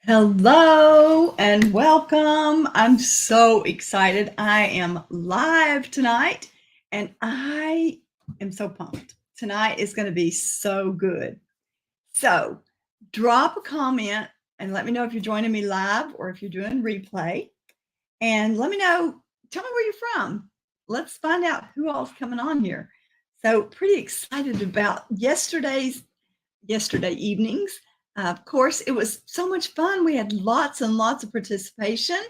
Hello and welcome. I'm so excited. I am live tonight and I am so pumped. Tonight is going to be so good. So, drop a comment and let me know if you're joining me live or if you're doing replay. And let me know, tell me where you're from. Let's find out who all's coming on here. So, pretty excited about yesterday evenings. Of course, it was so much fun. We had lots and lots of participation.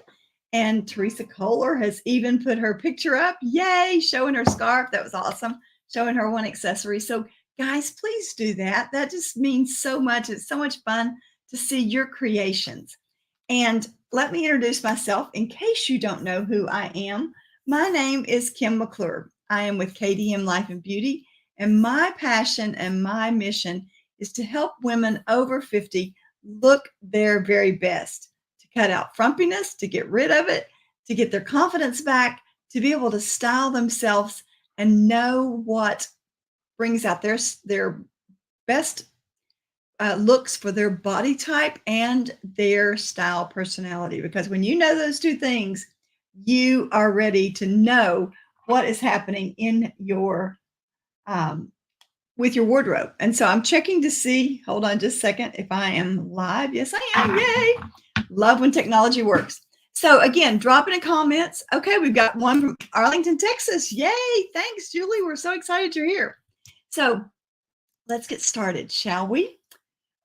And Teresa Kohler has even put her picture up. Yay, showing her scarf. That was awesome. Showing her one accessory. So, guys, please do that. That just means so much. It's so much fun to see your creations. And let me introduce myself in case you don't know who I am. My name is Kim McClure. I am with KDM Life and Beauty, and my passion and my mission is to help women over 50 look their very best, to cut out frumpiness, to get rid of it, to get their confidence back, to be able to style themselves and know what brings out their best looks for their body type and their style personality. Because when you know those two things, you are ready to know what is happening in your with your wardrobe. And so I'm checking to see, hold on just a second, if I am live. Yes, I am. Yay. Love when technology works. So again, drop in the comments. Okay, we've got one from Arlington, Texas. Yay. Thanks, Julie. We're so excited you're here. So let's get started, shall we?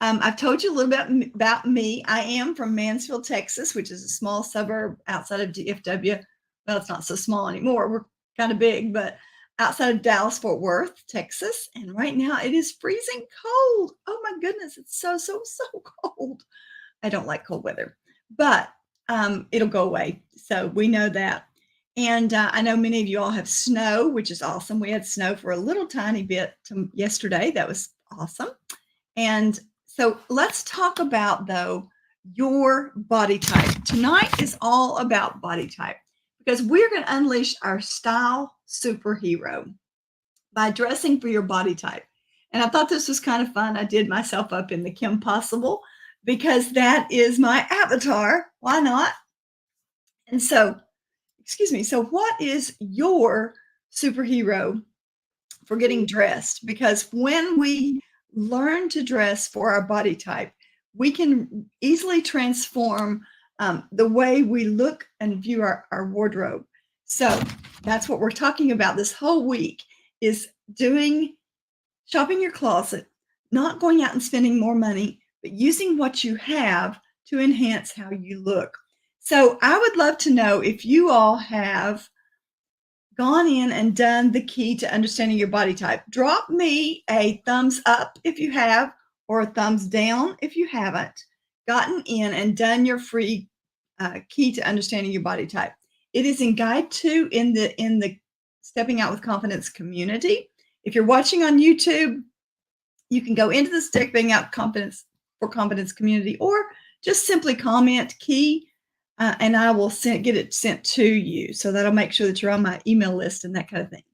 I've told you a little bit about me. I am from Mansfield, Texas, which is a small suburb outside of DFW. Well, it's not so small anymore. We're kind of big, but outside of Dallas, Fort Worth, Texas. And right now it is freezing cold. Oh my goodness, it's so cold. I don't like cold weather, but it'll go away. So we know that. And I know many of you all have snow, which is awesome. We had snow for a little tiny bit yesterday. That was awesome. And so let's talk about, though, your body type. Tonight is all about body type because we're going to unleash our style superhero by dressing for your body type. And I thought this was kind of fun. I did myself up in the Kim Possible because that is my avatar. Why not? And so, excuse me. So, what is your superhero for getting dressed? Because when we learn to dress for our body type, we can easily transform the way we look and view our wardrobe. So that's what we're talking about this whole week is shopping your closet, not going out and spending more money, but using what you have to enhance how you look. So I would love to know if you all have gone in and done the key to understanding your body type. Drop me a thumbs up if you have, or a thumbs down if you haven't gotten in and done your free key to understanding your body type. It is in guide 2 in the Stepping Out with Confidence community. If you're watching on YouTube, you can go into the Stepping Out for Confidence community, or just simply comment key and I will get it sent to you. So that'll make sure that you're on my email list and that kind of thing.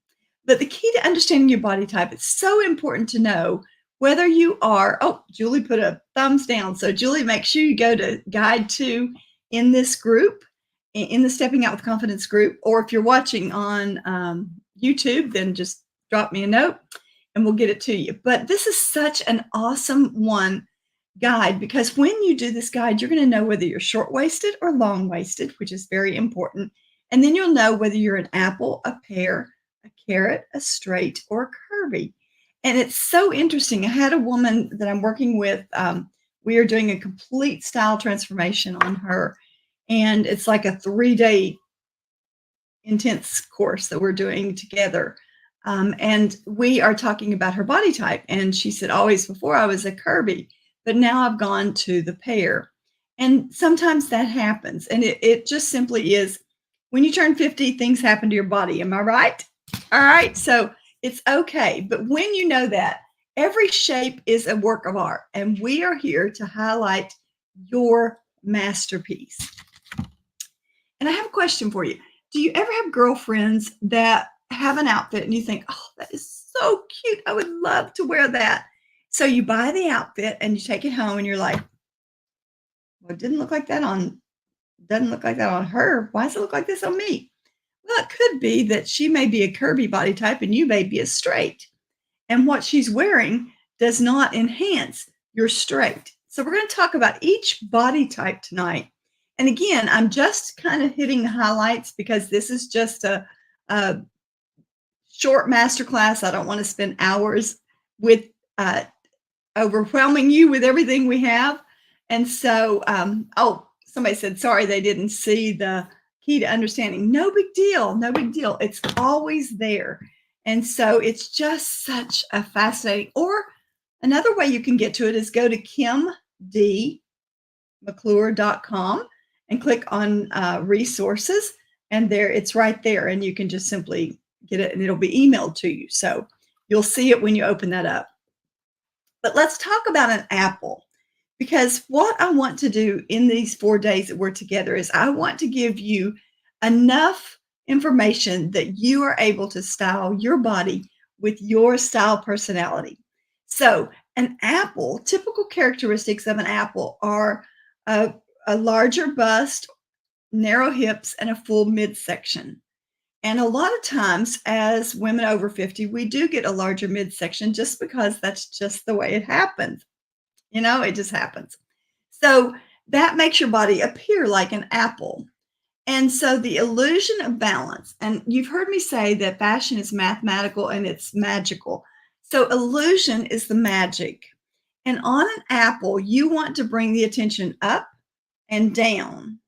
But the key to understanding your body type, it's so important to know whether you are, Julie put a thumbs down. So Julie, make sure you go to guide 2 in this group, in the Stepping Out with Confidence group, or if you're watching on YouTube, then just drop me a note and we'll get it to you. But this is such an awesome guide, because when you do this guide, you're going to know whether you're short-waisted or long-waisted, which is very important. And then you'll know whether you're an apple, a pear, a carrot, a straight, or a curvy. And it's so interesting. I had a woman that I'm working with. We are doing a complete style transformation on her. And it's like a 3-day intense course that we're doing together. And we are talking about her body type. And she said, always before I was a curvy, but now I've gone to the pear. And sometimes that happens. And it just simply is, when you turn 50, things happen to your body. Am I right? All right. So it's okay. But when you know that, every shape is a work of art. And we are here to highlight your masterpiece. And I have a question for you. Do you ever have girlfriends that have an outfit and you think, oh, that is so cute, I would love to wear that? So you buy the outfit and you take it home and you're like, Well, it didn't look like that on doesn't look like that on her. Why does it look like this on me? Well, it could be that she may be a curvy body type and you may be a straight. And what she's wearing does not enhance your straight. So we're going to talk about each body type tonight. And again, I'm just kind of hitting the highlights because this is just a short masterclass. I don't want to spend hours with overwhelming you with everything we have. And so, oh, somebody said, sorry, they didn't see the key to understanding. No big deal. No big deal. It's always there. And so it's just such a fascinating, or another way you can get to it is go to kimdmcclure.com and click on resources. And there, it's right there. And you can just simply get it and it'll be emailed to you. So you'll see it when you open that up. But let's talk about an apple, because what I want to do in these 4 days that we're together is I want to give you enough information that you are able to style your body with your style personality. So an apple, typical characteristics of an apple are a larger bust, narrow hips, and a full midsection. And a lot of times, as women over 50, we do get a larger midsection just because that's just the way it happens. You know, it just happens. So that makes your body appear like an apple. And so the illusion of balance, and you've heard me say that fashion is mathematical and it's magical. So illusion is the magic. And on an apple, you want to bring the attention up and down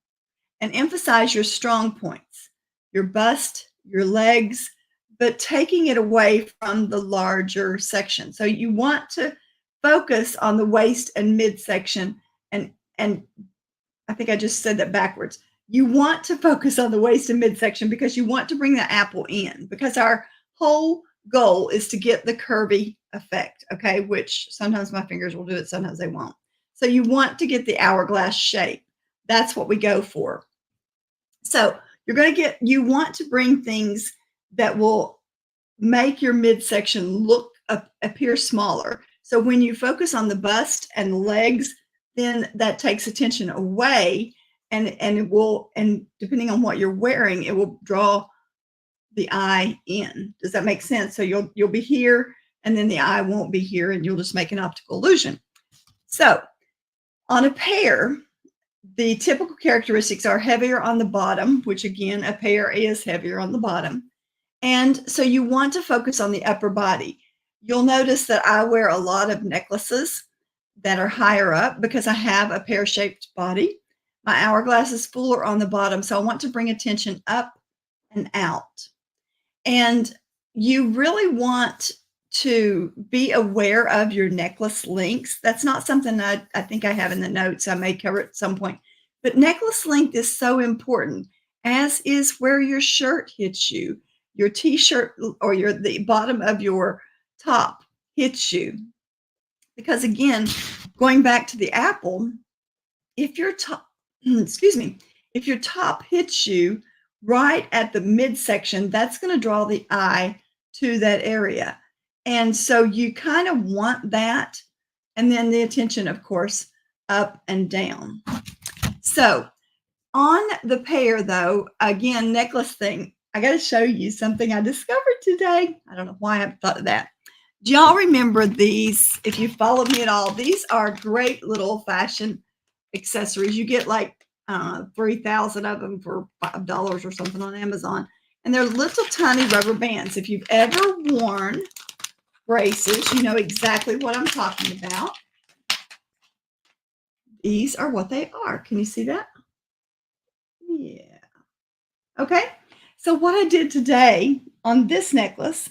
and emphasize your strong points, your bust, your legs, but taking it away from the larger section. So you want to focus on the waist and midsection. And I think I just said that backwards. You want to focus on the waist and midsection because you want to bring the apple in, because our whole goal is to get the curvy effect, okay, which sometimes my fingers will do it, sometimes they won't. So you want to get the hourglass shape. That's what we go for. So you want to bring things that will make your midsection appear smaller. So when you focus on the bust and the legs, then that takes attention away, and it will, and depending on what you're wearing, it will draw the eye in. Does that make sense? So you'll be here, and then the eye won't be here, and you'll just make an optical illusion. So on a pair, the typical characteristics are heavier on the bottom, which again, a pair is heavier on the bottom. And so you want to focus on the upper body. You'll notice that I wear a lot of necklaces that are higher up because I have a pear-shaped body. My hourglass is fuller on the bottom, so I want to bring attention up and out. And you really want to be aware of your necklace lengths. That's not something I think I have in the notes. I may cover it at some point. But necklace length is so important, as is where your shirt hits you, your t-shirt or the bottom of your top hits you. Because again, going back to the apple, if your top, if your top hits you right at the midsection, that's going to draw the eye to that area. And so you kind of want that. And then the attention, of course, up and down. So on the pair, though, again, necklace thing, I got to show you something I discovered today. I don't know why I haven't thought of that. Do y'all remember these? If you follow me at all, these are great little fashion accessories. You get like 3,000 of them for $5 or something on Amazon. And they're little tiny rubber bands. If you've ever worn braces, you know exactly what I'm talking about. These are what they are. Can you see that? Yeah. Okay. So what I did today on this necklace,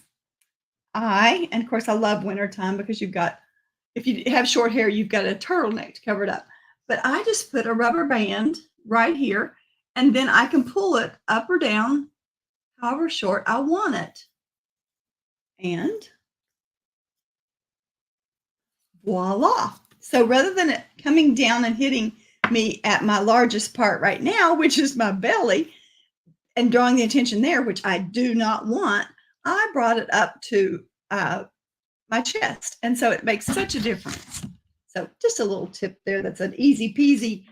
and of course I love wintertime because if you have short hair, you've got a turtleneck to cover it up. But I just put a rubber band right here, and then I can pull it up or down, however short I want it. And voila. So rather than it coming down and hitting me at my largest part right now, which is my belly, and drawing the attention there, which I do not want, I brought it up to my chest. And so it makes such a difference. So just a little tip there. That's an easy peasy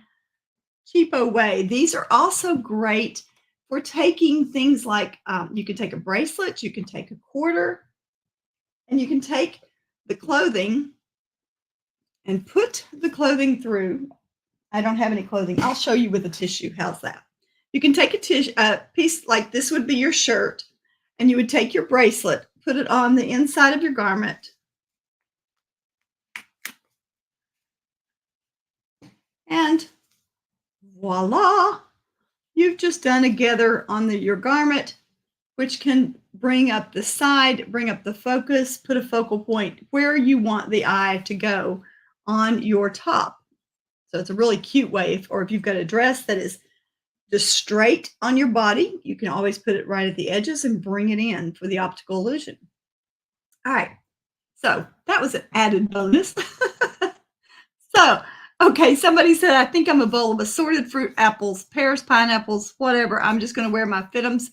cheapo way. These are also great for taking things like you can take a bracelet, you can take a quarter, and you can take the clothing and put the clothing through. I don't have any clothing. I'll show you with a tissue. How's that? You can take a piece like this would be your shirt, and you would take your bracelet, put it on the inside of your garment, and voila, you've just done a gather on your garment, which can bring up the side, bring up the focus, put a focal point where you want the eye to go on your top. So it's a really cute way, or if you've got a dress that is just straight on your body, you can always put it right at the edges and bring it in for the optical illusion. All right, so that was an added bonus. So, okay, somebody said, I think I'm a bowl of assorted fruit, apples, pears, pineapples, whatever. I'm just going to wear my Fit'ems,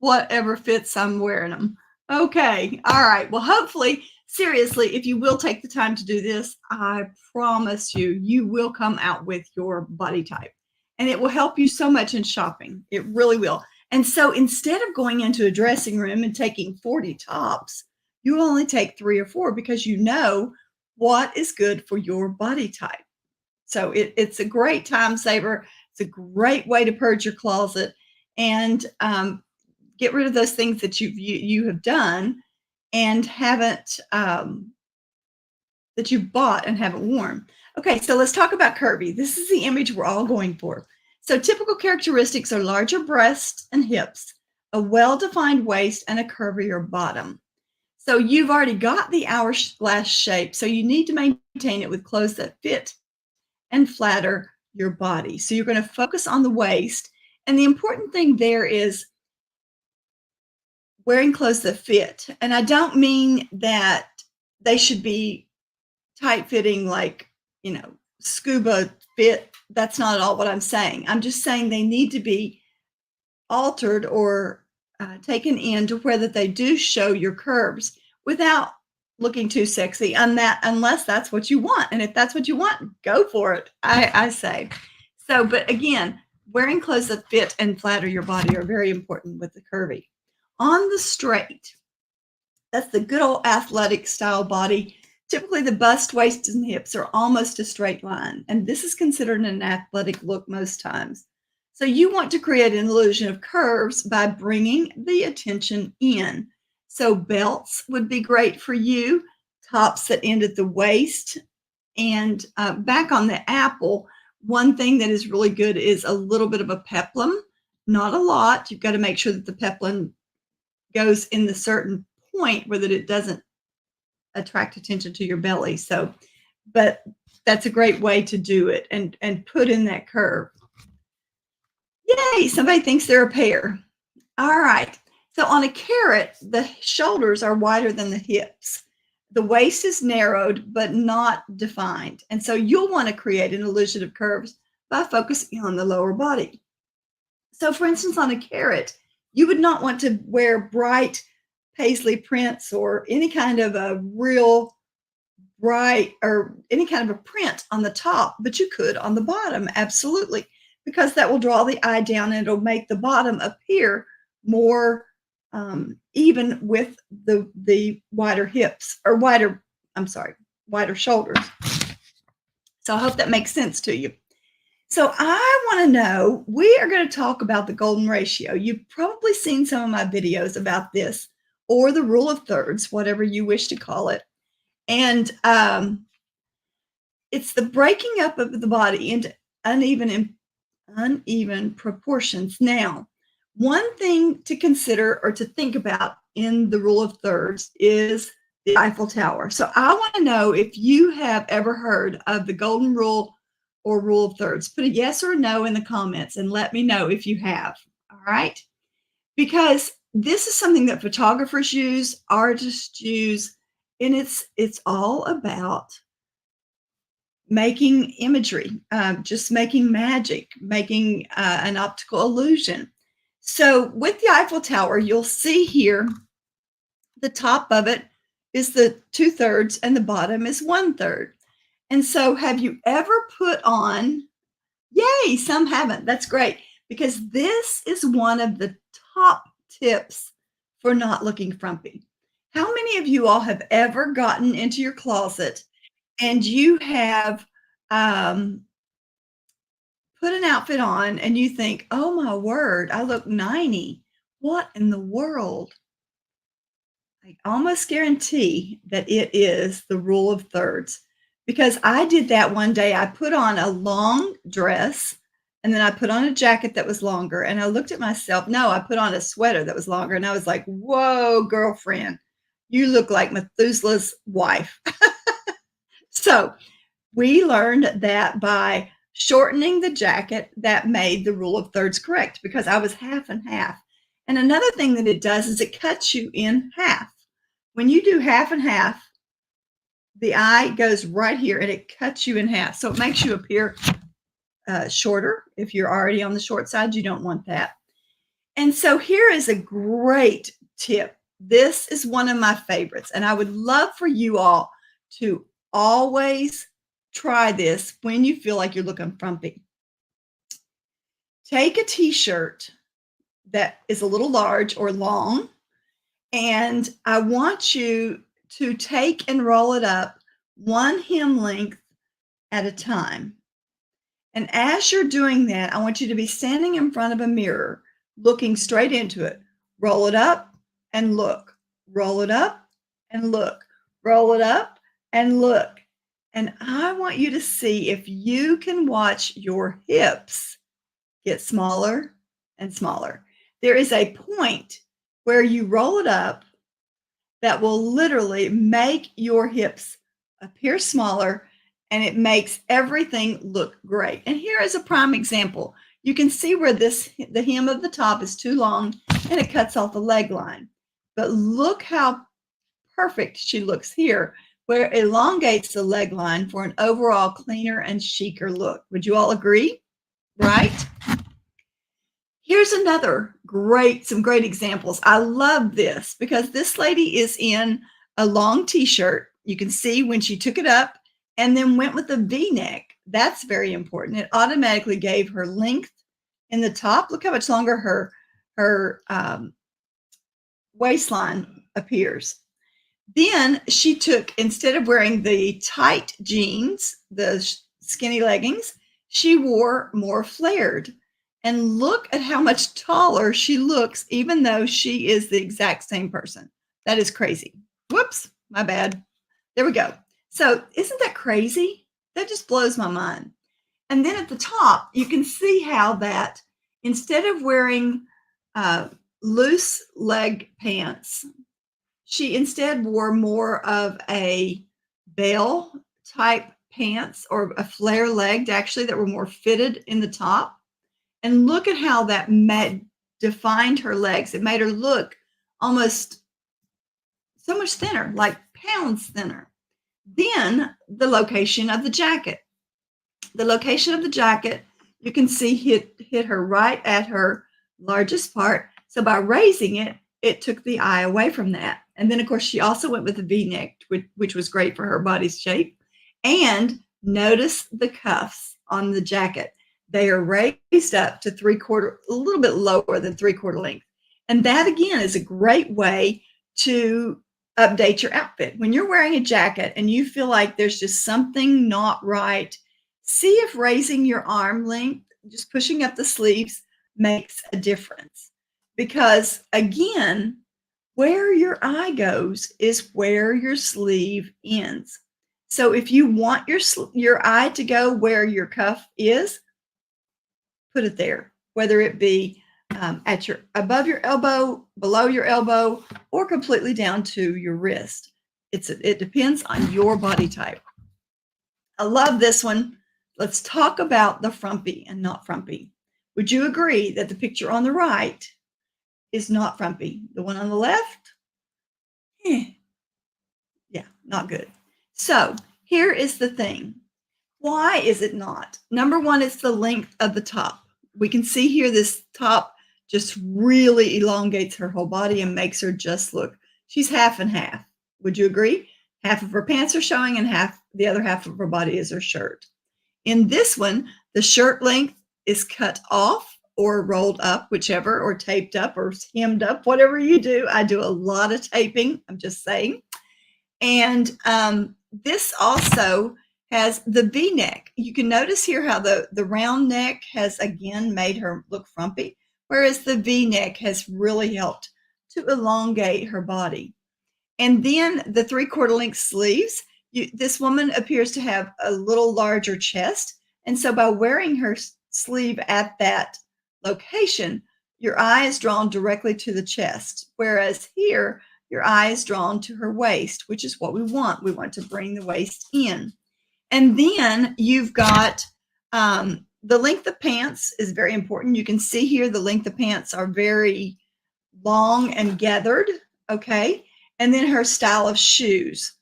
whatever fits, I'm wearing them. Okay, all right. Well, hopefully, seriously, if you will take the time to do this, I promise you, you will come out with your body type. And it will help you so much in shopping. It really will. And so instead of going into a dressing room and taking 40 tops, you only take 3 or 4 because you know what is good for your body type. So it's a great time saver. It's a great way to purge your closet and get rid of those things that you have done and haven't that you bought and haven't worn. Okay, so let's talk about curvy. This is the image we're all going for. So typical characteristics are larger breasts and hips, a well-defined waist, and a curvier bottom. So you've already got the hourglass shape, so you need to maintain it with clothes that fit and flatter your body. So you're going to focus on the waist. And the important thing there is wearing clothes that fit. And I don't mean that they should be tight fitting, like, scuba fit. That's not at all what I'm saying. I'm just saying they need to be altered or taken in to where that they do show your curves without looking too sexy unless that's what you want. And if that's what you want, go for it, I say. So, but again, wearing clothes that fit and flatter your body are very important with the curvy. On the straight, that's the good old athletic style body. Typically the bust, waist, and hips are almost a straight line. And this is considered an athletic look most times. So you want to create an illusion of curves by bringing the attention in. So belts would be great for you, tops that end at the waist. And back on the apple, one thing that is really good is a little bit of a peplum. Not a lot. You've got to make sure that the peplum goes in the certain point where that it doesn't attract attention to your belly. So, but that's a great way to do it and put in that curve. Yay, somebody thinks they're a pear. All right. So on a carrot, the shoulders are wider than the hips. The waist is narrowed, but not defined. And so you'll want to create an illusion of curves by focusing on the lower body. So for instance, on a carrot, you would not want to wear bright paisley prints or any kind of a real bright or any kind of a print on the top, but you could on the bottom, absolutely, because that will draw the eye down and it'll make the bottom appear more even with the wider hips or wider shoulders. So I hope that makes sense to you. So I want to know, we are going to talk about the golden ratio. You've probably seen some of my videos about this, or the rule of thirds, whatever you wish to call it. And it's the breaking up of the body into uneven proportions. Now, one thing to consider or to think about in the rule of thirds is the Eiffel Tower. So I want to know if you have ever heard of the golden rule or rule of thirds. Put a yes or no in the comments and let me know if you have. All right? Because this is something that photographers use, artists use, and it's all about making imagery, just making magic, making an optical illusion. So with the Eiffel Tower, you'll see here, the top of it is the 2/3 and the bottom is 1/3. And so have you ever put on Yay, some haven't. That's great because this is one of the top tips for not looking frumpy. How many of you all have ever gotten into your closet and you have um, put an outfit on and you think, oh my word, I look 90. What in the world? I almost guarantee that it is the rule of thirds because I did that one day. I put on a long dress and then I put on a jacket that was longer and I looked at myself. No, I put on a sweater that was longer and I was like, whoa, girlfriend, you look like Methuselah's wife. So we learned that by shortening the jacket, that made the rule of thirds correct because I was half and half. And another thing that it does is it cuts you in half. When you do half and half, the eye goes right here and it cuts you in half. So it makes you appear shorter. If you're already on the short side, you don't want that. And so here is a great tip. This is one of my favorites, and I would love for you all to always try this when you feel like you're looking frumpy. Take a t-shirt that is a little large or long, and I want you to take and roll it up one hem length at a time. And as you're doing that, I want you to be standing in front of a mirror, looking straight into it. Roll it up and look. Roll it up and look. Roll it up and look. And I want you to see if you can watch your hips get smaller and smaller. There is a point where you roll it up that will literally make your hips appear smaller and it makes everything look great. And here is a prime example. You can see where the hem of the top is too long and it cuts off the leg line. But look how perfect she looks here, where it elongates the leg line for an overall cleaner and chicer look. Would you all agree? Right? Here's some great examples. I love this because this lady is in a long t-shirt. You can see when she took it up and then went with a V-neck. That's very important. It automatically gave her length in the top. Look how much longer her waistline appears. Then she took, instead of wearing the tight jeans, the skinny leggings, she wore more flared. And look at how much taller she looks, even though she is the exact same person. That is crazy. Whoops, my bad. There we go. So isn't that crazy? That just blows my mind. And then at the top, you can see how that instead of wearing loose leg pants, she instead wore more of a bell type pants or a flare legged actually that were more fitted in the top. And look at how that defined her legs. It made her look almost so much thinner, like pounds thinner. Then the location of the jacket. The location of the jacket, you can see hit her right at her largest part. So by raising it, it took the eye away from that. And then, of course, she also went with a V-neck, which was great for her body's shape. And notice the cuffs on the jacket. They are raised up to a little bit lower than 3/4 length. And that, again, is a great way to update your outfit. When you're wearing a jacket and you feel like there's just something not right, see if raising your arm length, just pushing up the sleeves, makes a difference. Because, again, where your eye goes is where your sleeve ends. So if you want your eye to go where your cuff is, put it there, whether it be above your elbow, below your elbow, or completely down to your wrist. It depends on your body type. I love this one. Let's talk about the frumpy and not frumpy. Would you agree that the picture on the right is not frumpy? The one on the left? Yeah, not good. So here is the thing. Why is it not? Number one, it's the length of the top. We can see here this top just really elongates her whole body and makes her just look, she's half and half. Would you agree? Half of her pants are showing and the other half of her body is her shirt. In this one, The shirt length is cut off or rolled up, whichever, or taped up or hemmed up, whatever you do. I do a lot of taping, I'm just saying. And this also has the V-neck. You can notice here how the round neck has again made her look frumpy, whereas the V-neck has really helped to elongate her body. And then the 3/4 length sleeves, this woman appears to have a little larger chest. And so by wearing her sleeve at that location, your eye is drawn directly to the chest. Whereas here, your eye is drawn to her waist, which is what we want. We want to bring the waist in. And then you've got the length of pants is very important. You can see here the length of pants are very long and gathered, okay? And then her style of shoes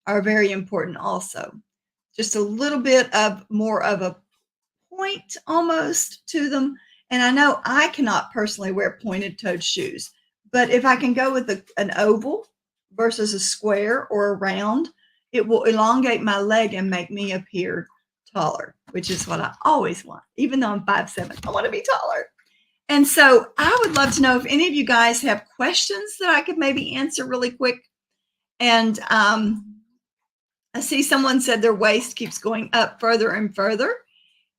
are very important also. Just a little bit of more of a point almost to them. And I know I cannot personally wear pointed toed shoes, but if I can go with an oval versus a square or a round, it will elongate my leg and make me appear taller, which is what I always want. Even though I'm 5'7", I want to be taller. And so I would love to know if any of you guys have questions that I could maybe answer really quick. And I see someone said their waist keeps going up further and further.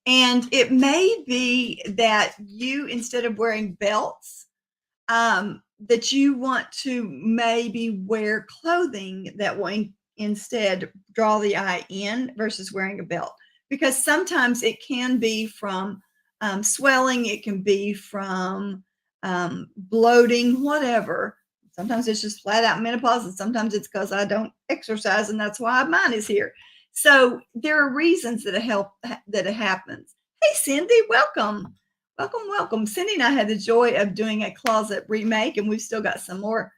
And it may be that you, instead of wearing belts, that you want to maybe wear clothing that will instead draw the eye in versus wearing a belt. Because sometimes it can be from swelling, it can be from bloating, whatever. Sometimes it's just flat out menopause, and sometimes it's because I don't exercise, and that's why mine is here. So there are reasons that it happens. Hey, Cindy, welcome. Welcome. Cindy and I had the joy of doing a closet remake, and we've still got some more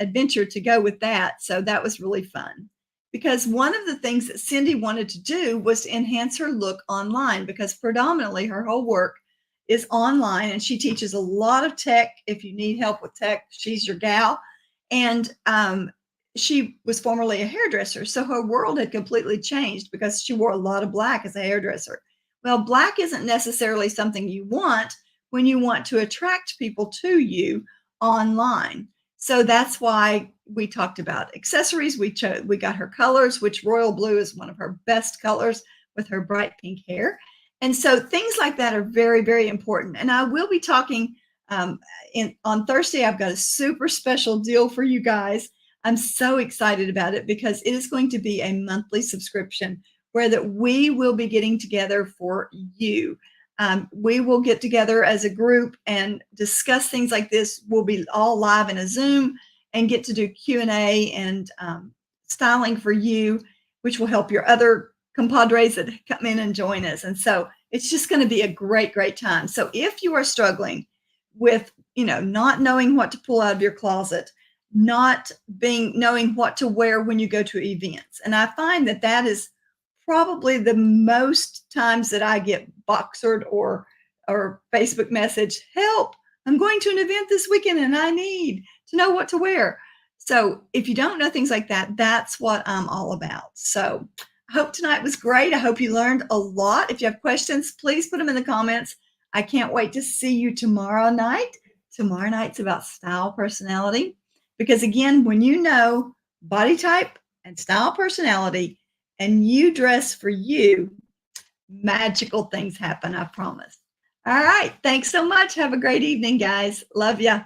adventure to go with that. So that was really fun. Because one of the things that Cindy wanted to do was to enhance her look online, because predominantly her whole work is online, and she teaches a lot of tech. If you need help with tech, she's your gal. And she was formerly a hairdresser, so her world had completely changed because she wore a lot of black as a hairdresser. Well, black isn't necessarily something you want when you want to attract people to you online. So that's why we talked about accessories. We got her colors, which royal blue is one of her best colors with her bright pink hair. And so things like that are very, very important. And I will be talking on Thursday. I've got a super special deal for you guys. I'm so excited about it because it is going to be a monthly subscription where that we will be getting together for you. We will get together as a group and discuss things like this. We'll be all live in a Zoom and get to do Q&A and styling for you, which will help your other compadres that come in and join us. And so it's just going to be a great, great time. So if you are struggling with, not knowing what to pull out of your closet, not knowing what to wear when you go to events, and I find that is probably the most times that I get boxered or Facebook message, help, I'm going to an event this weekend and I need to know what to wear. So if you don't know things like that, that's what I'm all about. So I hope tonight was great. I hope you learned a lot. If you have questions, please put them in the comments. I can't wait to see you tomorrow night. Tomorrow night's about style personality. Because again, when you know body type and style personality and you dress for you, magical things happen, I promise. All right. Thanks so much. Have a great evening, guys. Love ya.